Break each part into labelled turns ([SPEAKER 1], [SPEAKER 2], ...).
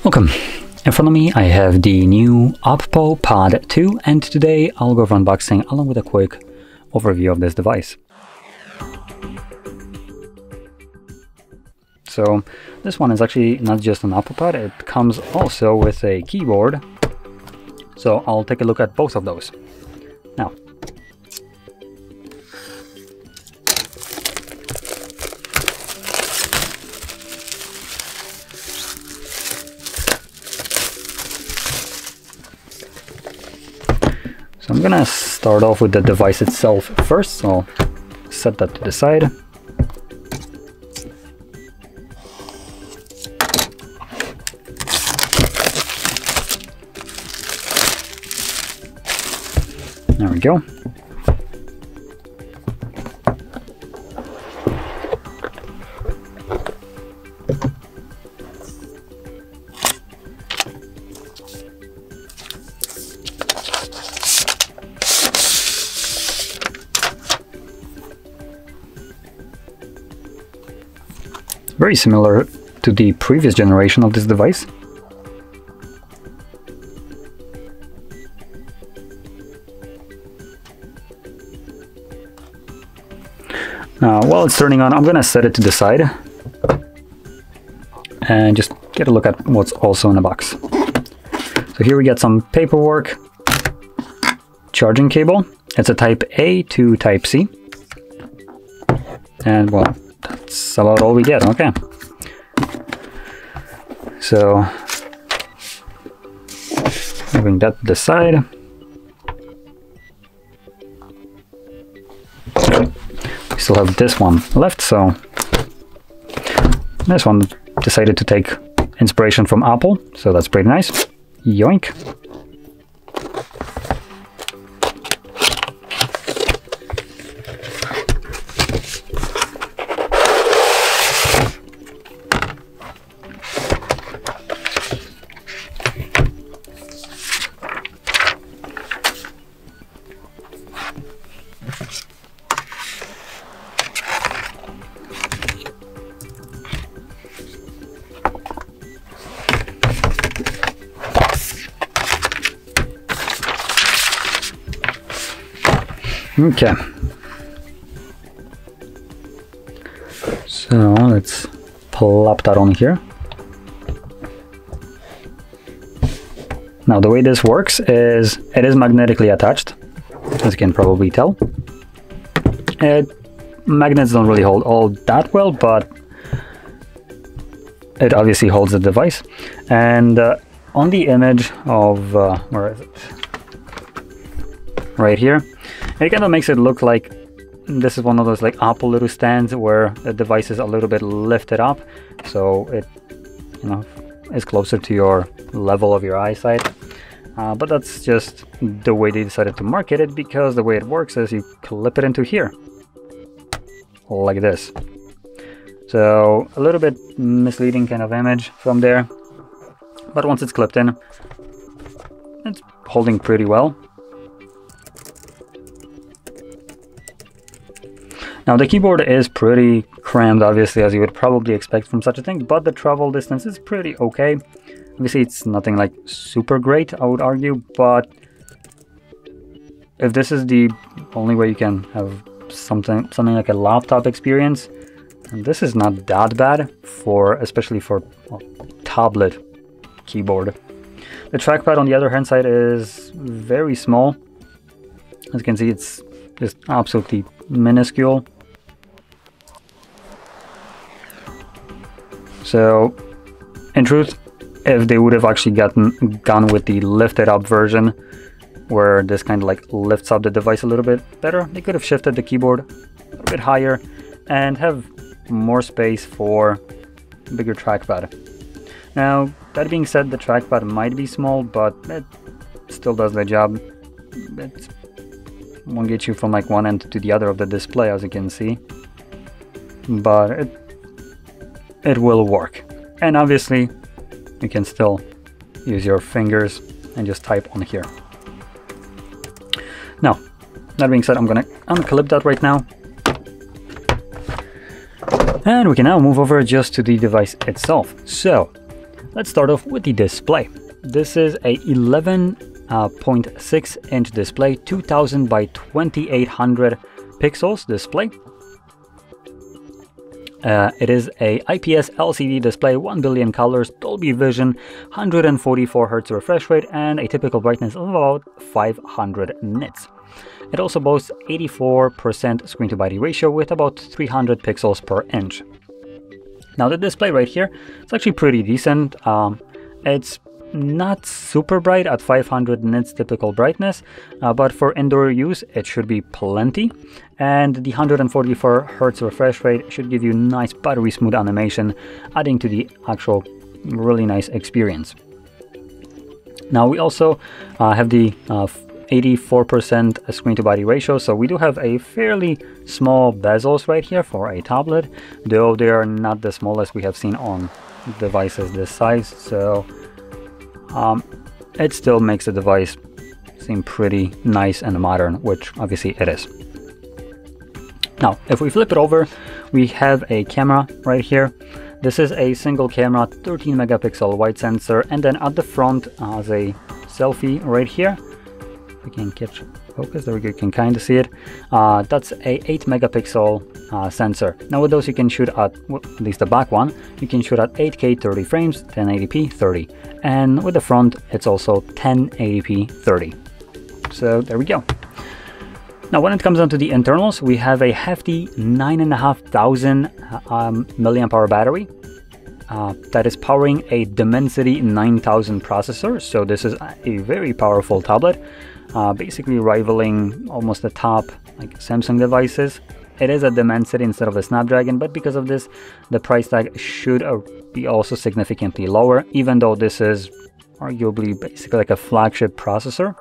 [SPEAKER 1] Welcome. In front of me I have the new OPPO Pad 2, and today I'll go over unboxing along with a quick overview of this device. So this one is actually not just an OPPO Pad, it comes also with a keyboard. So I'll take a look at both of those. Now, so I'm gonna start off with the device itself first, so I'll set that to the side. There we go. Very similar to the previous generation of this device. Now, while it's turning on, I'm gonna set it to the side and just get a look at what's also in the box. So here we get some paperwork, charging cable. It's a Type A to Type C. And well, that's about all we get. Okay. So moving that to the side. We still have this one left, so this one decided to take inspiration from Apple, so that's pretty nice. Yoink. Okay, so let's plop that on here. Now the way this works is it is magnetically attached, as you can probably tell. Magnets don't really hold all that well, but it obviously holds the device. And on the image of, where is it? Right here. It kind of makes it look like this is one of those like Apple little stands where the device is a little bit lifted up, so it, you know, is closer to your level of your eyesight. But that's just the way they decided to market it, because the way it works is you clip it into here, like this. So a little bit misleading kind of image from there, but once it's clipped in, it's holding pretty well. Now the keyboard is pretty crammed, obviously, as you would probably expect from such a thing, but the travel distance is pretty okay. Obviously it's nothing like super great, I would argue, but if this is the only way you can have something like a laptop experience, and this is not that bad, especially for a tablet keyboard. The trackpad on the other hand side is very small. As you can see, it's just absolutely minuscule. So, in truth, if they would have actually gone with the lifted up version, where this kind of like lifts up the device a little bit better, they could have shifted the keyboard a little bit higher and have more space for bigger trackpad. Now, that being said, the trackpad might be small, but it still does the job. It won't get you from like one end to the other of the display, as you can see, but it will work. And obviously you can still use your fingers and just type on here. Now, that being said, I'm gonna unclip that right now, and we can now move over just to the device itself. So Let's start off with the display. This is a 11.6 inch display, 2000 by 2800 pixels display. It is a IPS LCD display, 1 billion colors, Dolby Vision, 144 Hz refresh rate, and a typical brightness of about 500 nits. It also boasts 84% screen to body ratio with about 300 pixels per inch. Now the display right here, it's actually pretty decent. It's not super bright at 500 nits typical brightness, but for indoor use it should be plenty, and the 144 Hz refresh rate should give you nice buttery smooth animation, adding to the actual really nice experience. Now we also have the 84% screen to body ratio, so we do have a fairly small bezels right here for a tablet, though they are not the smallest we have seen on devices this size, so it still makes the device seem pretty nice and modern, which obviously it is. Now, if we flip it over, we have a camera right here. This is a single camera, 13 megapixel wide sensor, and then at the front as a selfie right here. If we can catch focus, there we go, you can kind of see it. That's a 8 megapixel sensor. Now with those you can shoot at, well, at least the back one, you can shoot at 8K 30 frames, 1080p 30. And with the front, it's also 1080p 30. So there we go. Now when it comes down to the internals, we have a hefty 9,500 milliamp hour battery that is powering a Dimensity 9000 processor. So this is a very powerful tablet, basically rivaling almost the top like Samsung devices. It is a Dimensity instead of a Snapdragon, but because of this, the price tag should be also significantly lower, even though this is arguably basically like a flagship processor.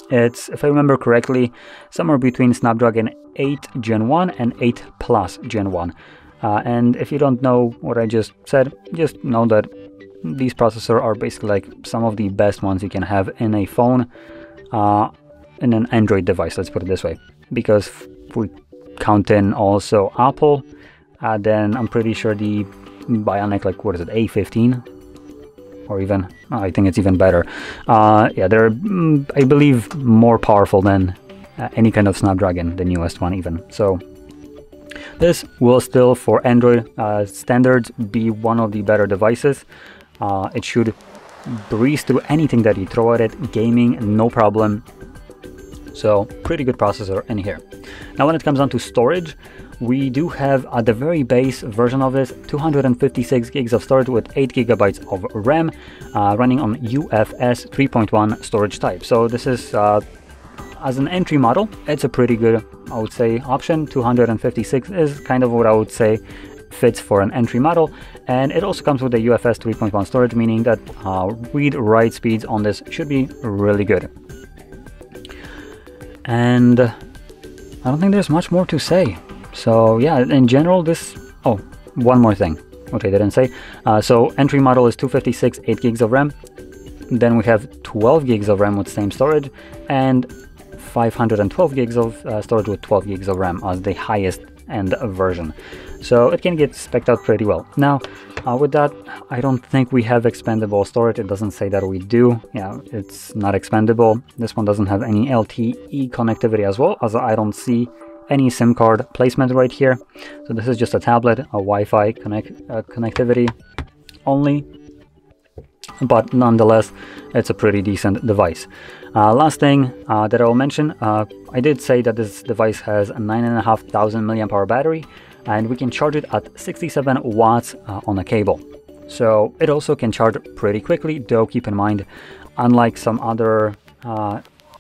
[SPEAKER 1] It's, if I remember correctly, somewhere between Snapdragon 8 Gen 1 and 8 Plus Gen 1. And if you don't know what I just said, just know that these processors are basically like some of the best ones you can have in a phone, in an Android device, let's put it this way. Because if we count in also Apple, then I'm pretty sure the Bionic, like what is it, A15? Or even, I think it's even better. Yeah, they're, I believe, more powerful than any kind of Snapdragon, the newest one even. So this will still, for Android standards, be one of the better devices. It should breeze through anything that you throw at it, gaming, no problem. So pretty good processor in here. Now when it comes down to storage, we do have at the very base version of this 256 gigs of storage with 8 gigabytes of RAM, running on UFS 3.1 storage type. So this is as an entry model, it's a pretty good, I would say, option. 256 is kind of what I would say fits for an entry model, and it also comes with the UFS 3.1 storage, meaning that read-write speeds on this should be really good. And I don't think there's much more to say. So yeah, in general, this, oh, one more thing, which I didn't say. So entry model is 256, 8 gigs of RAM. Then we have 12 gigs of RAM with same storage, and 512 gigs of storage with 12 gigs of RAM as the highest end version. So it can get spec'd out pretty well. Now, with that, I don't think we have expandable storage. It doesn't say that we do. Yeah, it's not expandable. This one doesn't have any LTE connectivity as well, as I don't see any SIM card placement right here. So this is just a tablet, a Wi-Fi connectivity only. But nonetheless, it's a pretty decent device. Last thing that I will mention, I did say that this device has a 9,500 milliamp hour battery, and we can charge it at 67 watts on a cable. So it also can charge pretty quickly, though keep in mind, unlike some other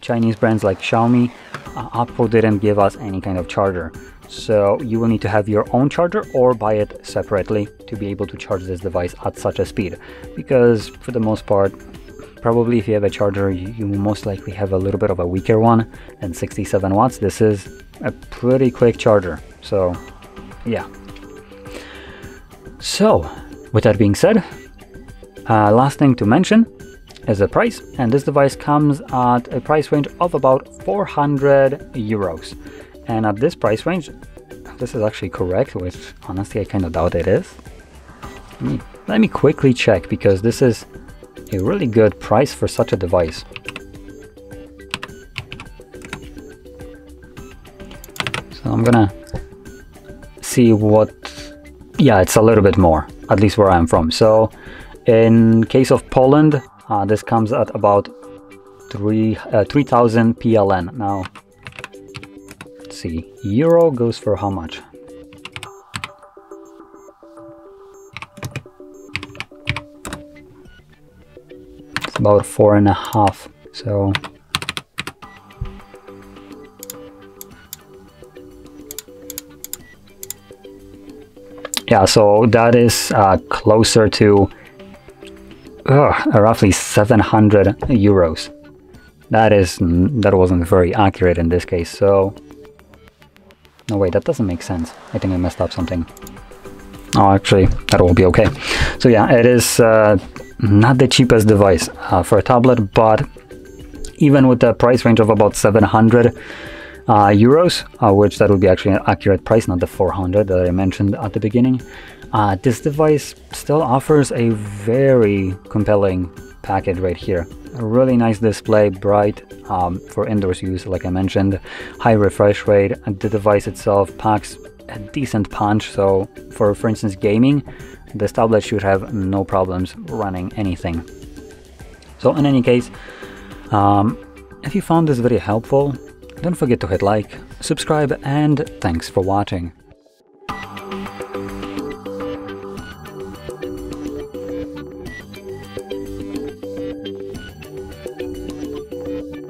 [SPEAKER 1] Chinese brands like Xiaomi, OPPO didn't give us any kind of charger. So you will need to have your own charger or buy it separately to be able to charge this device at such a speed. Because for the most part, probably if you have a charger, you most likely have a little bit of a weaker one than 67 watts. This is a pretty quick charger. So yeah. So with that being said, last thing to mention is the price, and this device comes at a price range of about 400 euros. And at this price range, this is actually correct, which honestly I kind of doubt it is. Let me quickly check, because this is a really good price for such a device. So I'm gonna see what... Yeah, it's a little bit more, at least where I'm from. So in case of Poland, this comes at about 3,000 PLN. Now, let's see, euro goes for how much? It's about 4.5. So yeah, so that is closer to roughly 700 euros. That wasn't very accurate in this case. So no, wait, that doesn't make sense. I think I messed up something. Oh, actually, that will be okay. So yeah, it is not the cheapest device for a tablet, but even with the price range of about 700 euros, which that would be actually an accurate price, not the 400 that I mentioned at the beginning, this device still offers a very compelling package right here. A really nice display, bright, for indoors use, like I mentioned, high refresh rate, and the device itself packs a decent punch. So for instance, gaming, this tablet should have no problems running anything. So in any case, if you found this video helpful, don't forget to hit like, subscribe, and thanks for watching.